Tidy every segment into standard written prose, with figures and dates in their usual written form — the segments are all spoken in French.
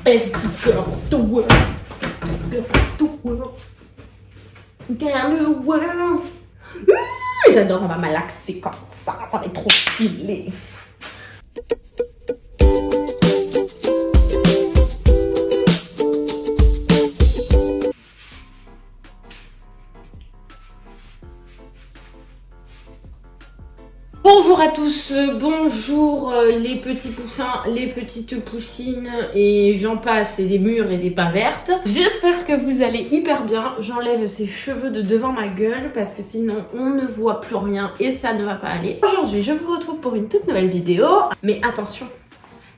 Best girl of the world. Best girl of the world. Girl of the world. J'adore, on va malaxer comme ça va être trop stylé. Bonjour à tous, bonjour les petits poussins, les petites poussines et j'en passe, et des mûres et des pas vertes. J'espère que vous allez hyper bien. J'enlève ces cheveux de devant ma gueule parce que sinon on ne voit plus rien et ça ne va pas aller. Aujourd'hui, je vous retrouve pour une toute nouvelle vidéo. Mais attention,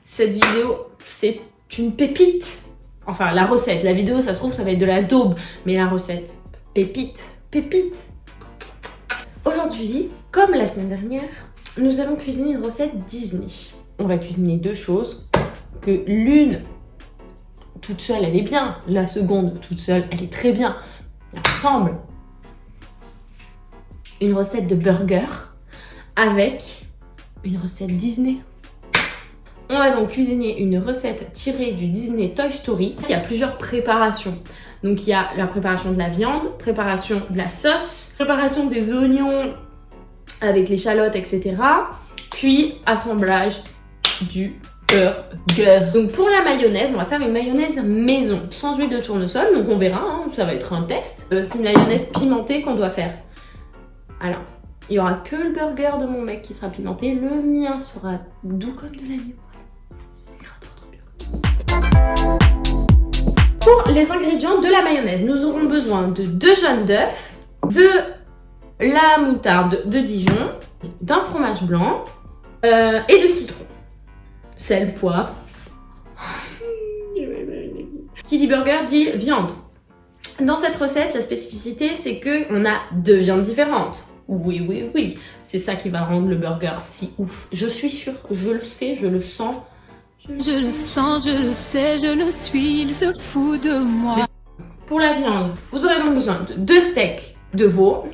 cette vidéo, c'est une pépite. Enfin, la recette, la vidéo, ça se trouve, ça va être de la daube. Mais la recette, pépite, pépite. Aujourd'hui, comme la semaine dernière, nous allons cuisiner une recette Disney. On va cuisiner deux choses, que l'une, toute seule, elle est bien. La seconde, toute seule, elle est très bien. Mais ensemble, une recette de burger avec une recette Disney. On va donc cuisiner une recette tirée du Disney Toy Story. Il y a plusieurs préparations. Donc il y a la préparation de la viande, préparation de la sauce, préparation des oignons avec l'échalote, etc. Puis assemblage du burger. Donc pour la mayonnaise, on va faire une mayonnaise maison, sans huile de tournesol. Donc on verra, hein, ça va être un test. C'est une mayonnaise pimentée qu'on doit faire. Alors, il n'y aura que le burger de mon mec qui sera pimenté. Le mien sera doux comme de l'agneau. Il ira trop bien. Pour les ingrédients de la mayonnaise, nous aurons besoin de 2 jaunes d'œufs, de la moutarde de Dijon, d'un fromage blanc et de citron. Sel, poivre. Qui dit burger dit viande. Dans cette recette, la spécificité, c'est qu'on a 2 viandes différentes. Oui. C'est ça qui va rendre le burger si ouf. Je suis sûre, je le sais, je le sens. Je le sens, je le sais, je le suis, il se fout de moi. Pour la viande, vous aurez donc besoin de 2 steaks de veau,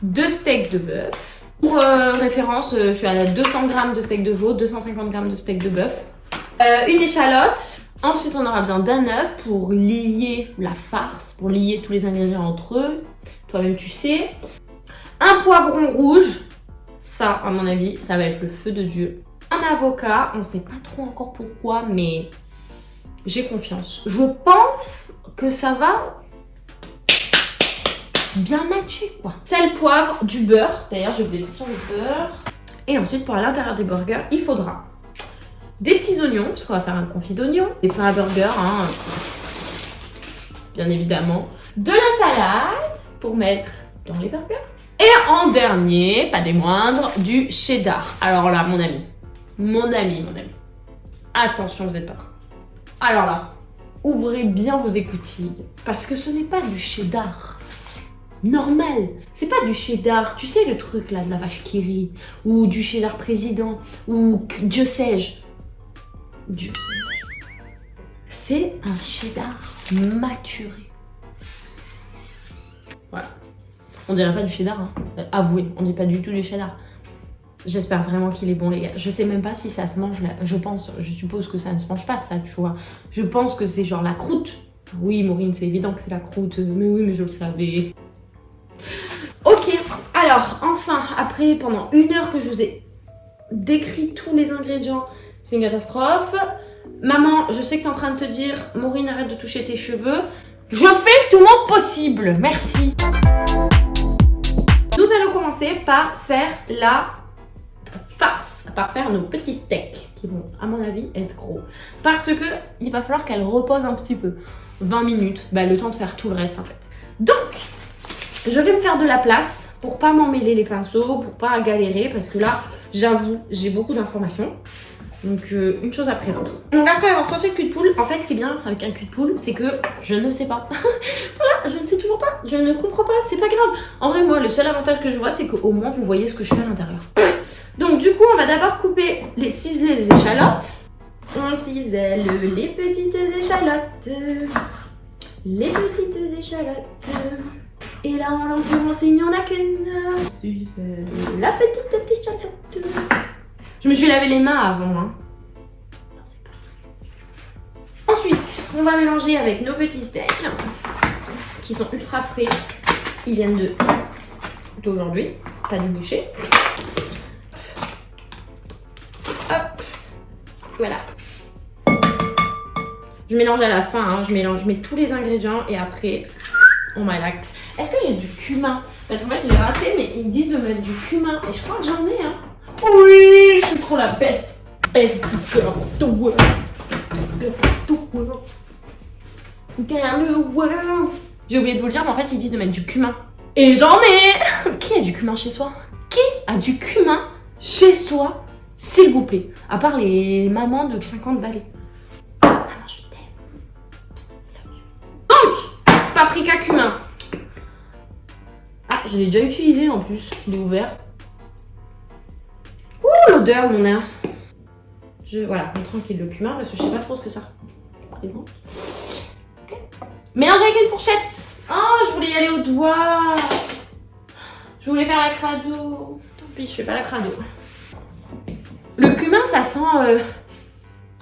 2 steaks de bœuf. Pour référence, je suis à 200 g de steak de veau, 250 g de steak de bœuf. Une échalote. Ensuite, on aura besoin d'un œuf pour lier la farce, pour lier tous les ingrédients entre eux. Toi-même, tu sais. Un poivron rouge. Ça, à mon avis, ça va être le feu de Dieu. Un avocat, on ne sait pas trop encore pourquoi, mais j'ai confiance. Je pense que ça va bien matcher, quoi. Sel, poivre, du beurre. D'ailleurs, j'ai oublié de sortir le beurre. Et ensuite, pour l'intérieur des burgers, il faudra des petits oignons, parce qu'on va faire un confit d'oignons. Des pains à burger, hein, bien évidemment. De la salade, pour mettre dans les burgers. Et en dernier, pas des moindres, du cheddar. Alors là, mon ami. Attention, vous êtes pas prêts. Alors là, ouvrez bien vos écoutilles. Parce que ce n'est pas du cheddar normal. C'est pas du cheddar, tu sais le truc là de la vache qui rit. Ou du cheddar président. Ou Dieu sais-je. Dieu sais-je. C'est un cheddar maturé. Voilà. On dirait pas du cheddar, hein. Avouez, on dit pas du tout du cheddar. J'espère vraiment qu'il est bon, les gars. Je sais même pas si ça se mange là. Je suppose que ça ne se mange pas, ça, tu vois. Je pense que c'est genre la croûte. Oui, Maureen, c'est évident que c'est la croûte. Mais oui, mais je le savais. Ok, alors, enfin, après, pendant 1 heure que je vous ai décrit tous les ingrédients, c'est une catastrophe. Maman, je sais que t'es en train de te dire, Maureen, arrête de toucher tes cheveux. Je fais tout mon possible. Merci. Nous allons commencer par faire la farce, par faire nos petits steaks qui vont, à mon avis, être gros. Parce que il va falloir qu'elle repose un petit peu. 20 minutes, le temps de faire tout le reste en fait. Donc, je vais me faire de la place pour pas m'emmêler les pinceaux, pour pas galérer, parce que là, j'avoue, j'ai beaucoup d'informations. Donc, une chose après l'autre. Donc après avoir sorti le cul de poule, en fait, ce qui est bien avec un cul de poule, c'est que je ne sais pas. Voilà, je ne sais toujours pas, je ne comprends pas, c'est pas grave. En vrai, moi, le seul avantage que je vois, c'est qu'au moins, vous voyez ce que je fais à l'intérieur. Donc du coup, on va d'abord couper ciseler les échalotes. On cisèle les petites échalotes. Les petites échalotes. Et là, en l'occurrence, il n'y en a qu'une. Cisèle la petite échalote. Je me suis lavé les mains avant, hein. Non, c'est pas vrai. Ensuite, on va mélanger avec nos petits steaks qui sont ultra frais. Ils viennent d'aujourd'hui, pas du boucher. Hop, voilà. Je mélange à la fin, hein. Je mets tous les ingrédients et après, on malaxe. Est-ce que j'ai du cumin? Parce qu'en fait, j'ai raté, mais ils me disent de mettre du cumin et je crois que j'en ai, hein. Oui, je suis trop la best girl of the world. J'ai oublié de vous le dire, mais en fait, ils disent de mettre du cumin. Et j'en ai! Qui a du cumin chez soi? Qui a du cumin chez soi? S'il vous plaît. À part les mamans de 50 balais. Maman, je t'aime. Donc, paprika cumin. Ah, je l'ai déjà utilisé en plus. Il est ouvert. Ouh, l'odeur, mon air. Voilà, on tranquille le cumin parce que je sais pas trop ce que ça représente. Okay. Mélanger avec une fourchette. Oh, je voulais y aller au doigt. Je voulais faire la crado. Tant pis, je fais pas la crado. Le cumin, ça sent...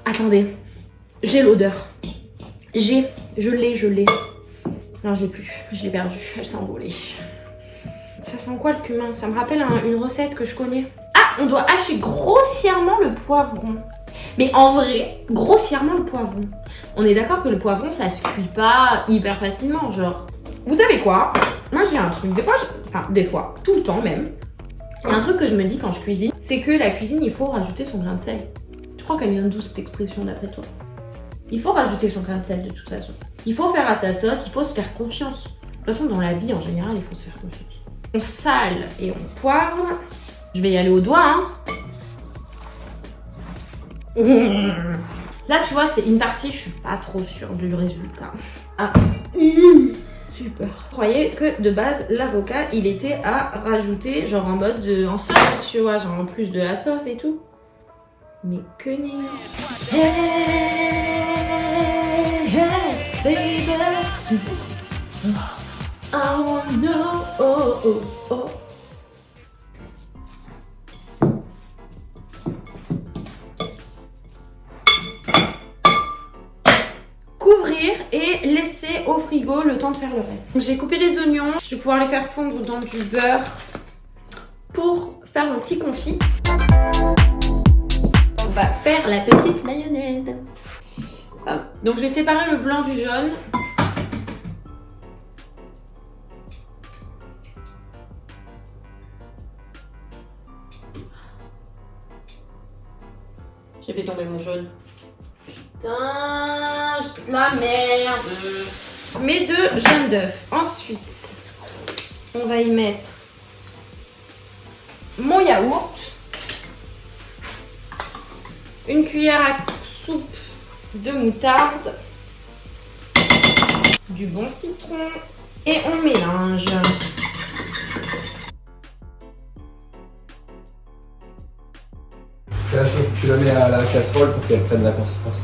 Attendez. J'ai l'odeur. Je l'ai. Non, je l'ai plus. Je l'ai perdu. Elle s'est envolée. Ça sent quoi le cumin? Ça me rappelle une recette que je connais. Ah, on doit hacher grossièrement le poivron. Mais en vrai, grossièrement le poivron. On est d'accord que le poivron, ça se cuit pas hyper facilement, genre. Vous savez quoi? Moi, j'ai un truc. Des fois, tout le temps même. Il y a un truc que je me dis quand je cuisine, c'est que la cuisine, il faut rajouter son grain de sel. Je crois qu'elle vient d'où cette expression d'après toi? Il faut rajouter son grain de sel de toute façon. Il faut faire à sa sauce, il faut se faire confiance. De toute façon, dans la vie en général, il faut se faire confiance. On sale et on poivre. Je vais y aller au doigt, hein. Là, tu vois, c'est une partie, je suis pas trop sûre du résultat. Ah, j'ai eu peur. Je croyais que de base, l'avocat, il était à rajouter, genre en mode en sauce, tu vois, genre en plus de la sauce et tout. Mais que nenni. Hey, hey, baby. Oh no, oh, oh, oh. Couvrir et laisser au frigo le temps de faire le reste. Donc, j'ai coupé les oignons, je vais pouvoir les faire fondre dans du beurre pour faire mon petit confit. On va faire la petite mayonnaise. Hop. Donc je vais séparer le blanc du jaune. J'ai fait tomber mon jaune. Putain, j'ai de la merde. Mes 2 jaunes d'œufs. Ensuite, on va y mettre mon yaourt, une cuillère à soupe de moutarde, du bon citron et on mélange. Tu la mets à la casserole pour qu'elle prenne la consistance.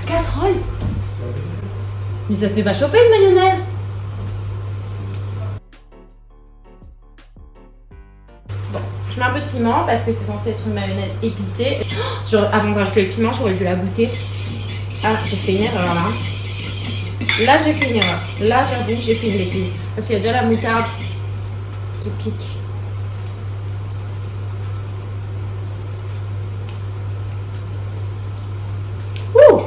La casserole? Mais ça se fait pas chauffer une mayonnaise. Bon, je mets un peu de piment parce que c'est censé être une mayonnaise épicée. Avant de rajouter le piment, j'aurais dû la goûter. Ah, j'ai fait une erreur là. Là, j'ai fait une erreur. Là, j'avoue, j'ai fait une bêtise. Parce qu'il y a déjà la moutarde qui pique. Ouh!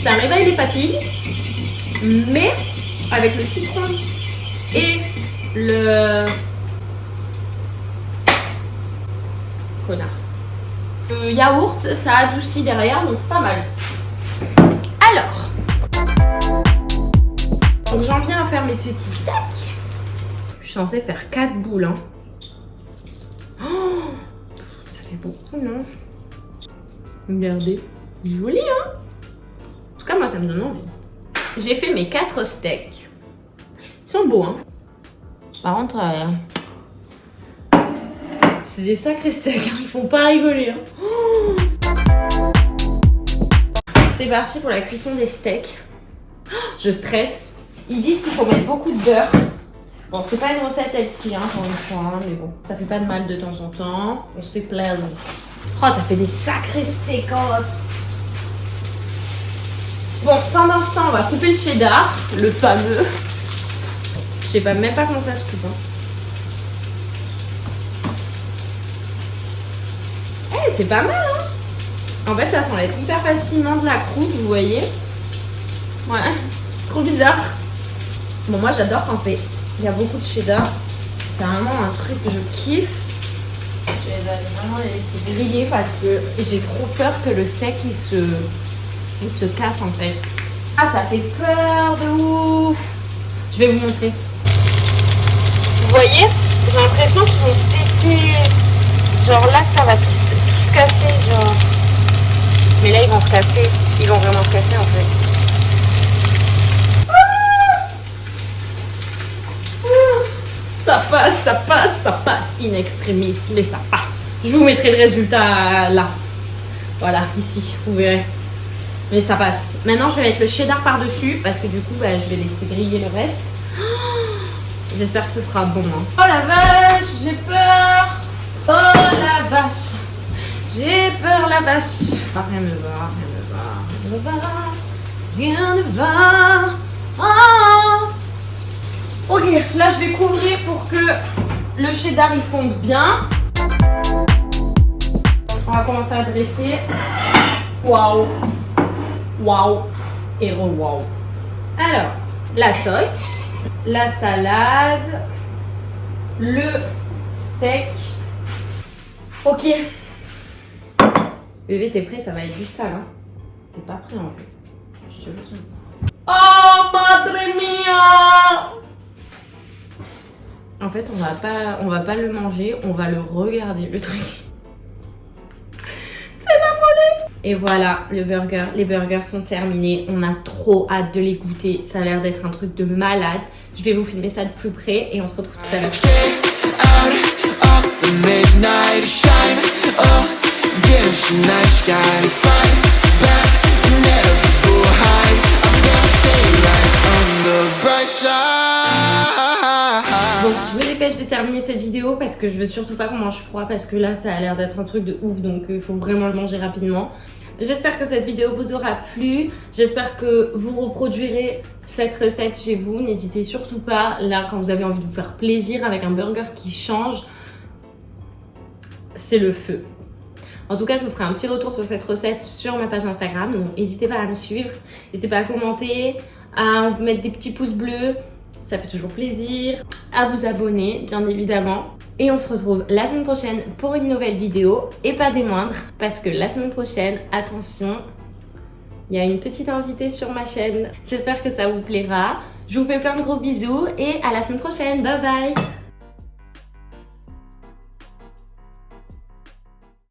Ça réveille les papilles, mais avec le citron et le connard. Le yaourt, ça adoucit derrière, donc c'est pas mal. Alors, donc j'en viens à faire mes petits steaks. Je suis censée faire 4 boules. Hein. Oh, ça fait beaucoup, non? Regardez, joli, hein? En tout cas, moi, ça me donne envie. J'ai fait mes 4 steaks. Ils sont beaux, hein? Par contre, c'est des sacrés steaks, hein. Ils font pas rigoler. Hein. Oh, c'est parti pour la cuisson des steaks. Oh, je stresse. Ils disent qu'il faut mettre beaucoup de beurre. Bon, c'est pas une recette elle-ci, hein, pour une fois, hein, mais bon, ça fait pas de mal de temps en temps. On se fait plaisir. Oh, ça fait des sacrés steakos. Bon, pendant ce temps, on va couper le cheddar, le fameux. Je sais pas, même pas comment ça se coupe. Hein. Eh, c'est pas mal, hein. En fait, ça s'enlève hyper facilement de la croûte, vous voyez. Ouais, c'est trop bizarre. Bon, moi, j'adore quand il y a beaucoup de cheddar. C'est vraiment un truc que je kiffe. Je vais vraiment les laisser griller parce que j'ai trop peur que le steak, il se casse, en fait. Ah, ça fait peur de ouf. Je vais vous montrer. Vous voyez, j'ai l'impression qu'ils vont se péter. Genre là, que ça va tout se casser, genre. Mais là, ils vont se casser. Ils vont vraiment se casser, en fait. Ça passe. In extremis, mais ça passe. Je vous mettrai le résultat là. Voilà, ici, vous verrez. Mais ça passe. Maintenant, je vais mettre le cheddar par-dessus parce que du coup, bah, je vais laisser griller le reste. J'espère que ce sera bon. Hein. Oh la vache, j'ai peur. Oh la vache. J'ai peur, la vache. Ah, rien ne va. Ah. Ok, là, je vais couvrir pour que le cheddar, il fonde bien. On va commencer à dresser. Waouh. Et re-waouh. Alors, la sauce, la salade, le steak. Ok. Bébé, t'es prêt? Ça va être du sale, hein? T'es pas prêt, en fait. Je te le dis. Oh, madre mia! En fait, on va pas le manger, on va le regarder, le truc. C'est la folie! Et voilà, les burgers sont terminés. On a trop hâte de les goûter. Ça a l'air d'être un truc de malade. Je vais vous filmer ça de plus près et on se retrouve tout à l'heure. Bon, je me dépêche de terminer cette vidéo parce que je veux surtout pas qu'on mange froid parce que là ça a l'air d'être un truc de ouf, donc il faut vraiment le manger rapidement. J'espère que cette vidéo vous aura plu, j'espère que vous reproduirez cette recette chez vous. N'hésitez surtout pas, là quand vous avez envie de vous faire plaisir avec un burger qui change, c'est le feu. En tout cas, je vous ferai un petit retour sur cette recette sur ma page Instagram, donc n'hésitez pas à me suivre, n'hésitez pas à commenter, à vous mettre des petits pouces bleus, ça fait toujours plaisir, à vous abonner bien évidemment. Et on se retrouve la semaine prochaine pour une nouvelle vidéo, et pas des moindres, parce que la semaine prochaine, attention, il y a une petite invitée sur ma chaîne. J'espère que ça vous plaira. Je vous fais plein de gros bisous et à la semaine prochaine, bye bye.